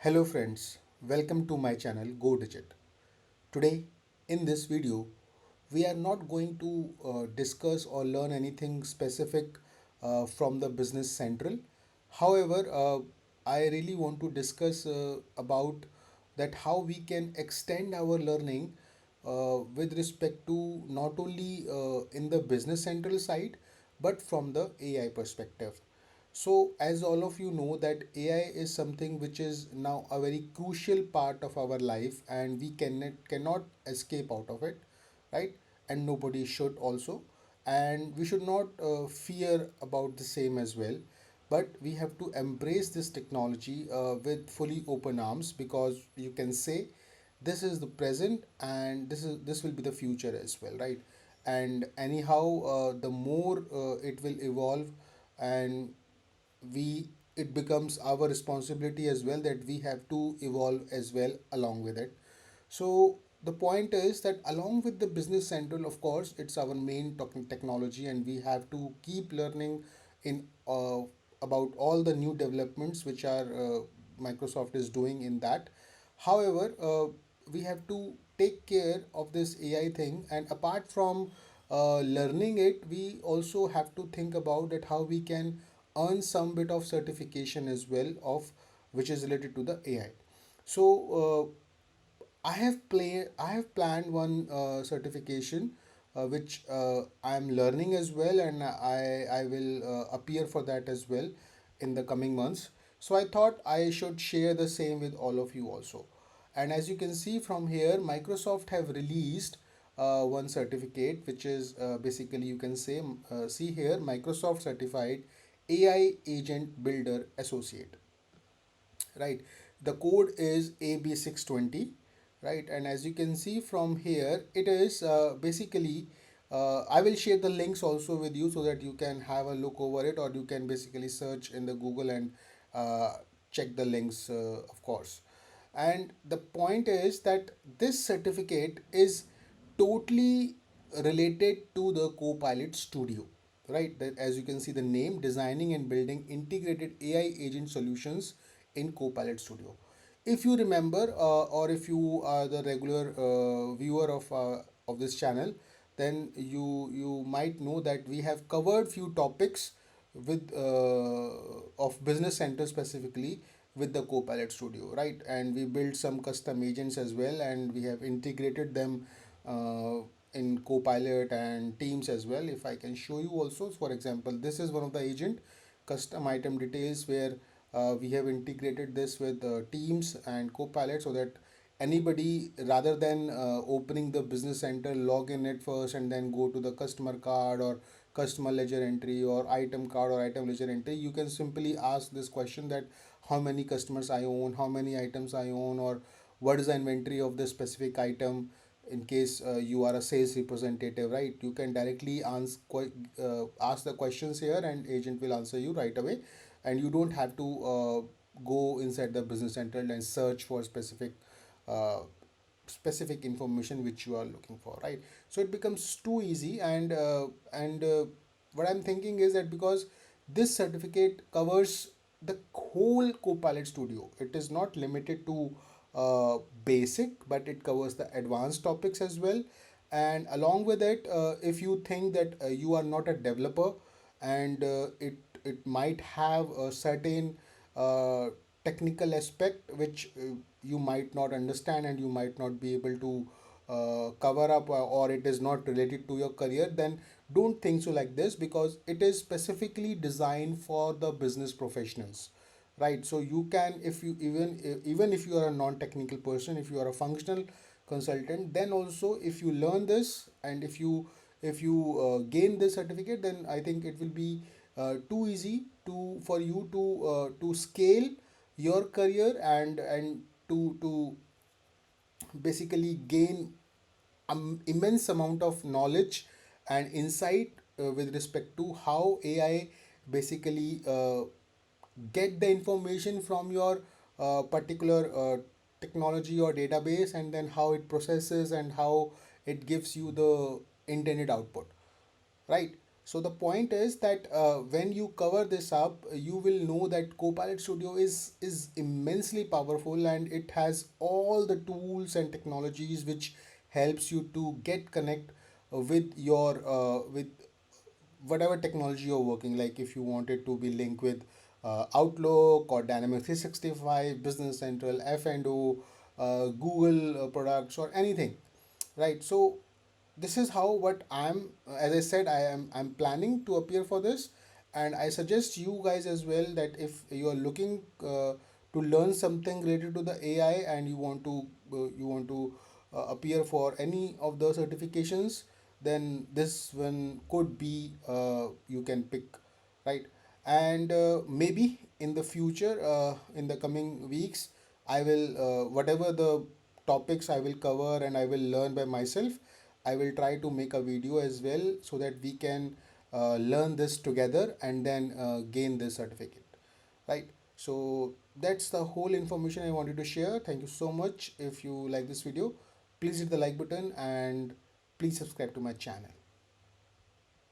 Hello friends, welcome to my channel Go Digit. Today in this video we are not going to discuss or learn anything specific from the Business Central. However, I really want to discuss about that how we can extend our learning with respect to not only in the Business Central side but from the AI perspective. So, as all of you know, that AI is something which is now a very crucial part of our life, and we cannot escape out of it, right? And nobody should also, and we should not fear about the same as well. But we have to embrace this technology with fully open arms, because you can say this is the present and this will be the future as well, right? And anyhow, the more it will evolve, and we it becomes our responsibility as well that we have to evolve as well along with it. So the point is that along with the Business Central, of course, it's our main talking technology, and we have to keep learning in about all the new developments which are Microsoft is doing in that. However, we have to take care of this AI thing, and apart from learning it, we also have to think about that how we can earn some bit of certification as well of which is related to the AI. So I have planned one certification which I am learning as well, and I will appear for that as well in the coming months. So I thought I should share the same with all of you also. And as you can see from here, Microsoft have released one certificate which is basically, you can say, see here, Microsoft certified AI agent builder associate, right? The code is AB-620, right? And as you can see from here, it is basically I will share the links also with you so that you can have a look over it, or you can basically search in the Google and uh, check the links, of course. And the point is that this certificate is totally related to the Copilot Studio, right? That, as you can see, the name, designing and building integrated AI agent solutions in Copilot Studio. If you remember, or if you are the regular viewer of this channel, then you might know that we have covered few topics with of Business Center specifically with the Copilot Studio, right? And we built some custom agents as well, and we have integrated them uh, in Copilot and Teams as well. If I can show you also, for example, this is one of the agent custom item details where we have integrated this with Teams and Copilot, so that anybody, rather than opening the Business Center, log in it first and then go to the customer card or customer ledger entry or item card or item ledger entry, you can simply ask this question that how many customers I own, how many items I own, or what is the inventory of this specific item. In case you are a sales representative, right, you can directly ask the questions here, and agent will answer you right away, and you don't have to go inside the Business Center and search for uh, specific information which you are looking for, right? So it becomes too easy, and what I'm thinking is that because this certificate covers the whole Copilot Studio, it is not limited to basic, but it covers the advanced topics as well. And along with it, if you think that you are not a developer, and it might have a certain uh, technical aspect which you might not understand and you might not be able to cover up, or it is not related to your career, then don't think so like this, because it is specifically designed for the business professionals, right? So you can, if you even if you are a non-technical person, if you are a functional consultant, then also if you learn this, and if you gain this certificate, then I think it will be too easy to for you to scale your career, and to basically gain immense amount of knowledge and insight with respect to how AI basically get the information from your particular technology or database, and then how it processes and how it gives you the intended output, right? So the point is that when you cover this up, you will know that Copilot Studio is immensely powerful, and it has all the tools and technologies which helps you to get connect with your with whatever technology you're working. Like if you want it to be linked with Outlook or Dynamics 365, Business Central, F&O, Google products, or anything, right? So this is how what I'm, as I said, I'm planning to appear for this. And I suggest you guys as well that if you are looking to learn something related to the AI, and you want to appear for any of the certifications, then this one could be you can pick, right? And maybe in the future, in the coming weeks, I will whatever the topics I will cover and I will learn by myself, I will try to make a video as well, so that we can learn this together and then gain this certificate, right? So that's the whole information I wanted to share. Thank you so much. If you like this video, please hit the like button and please subscribe to my channel.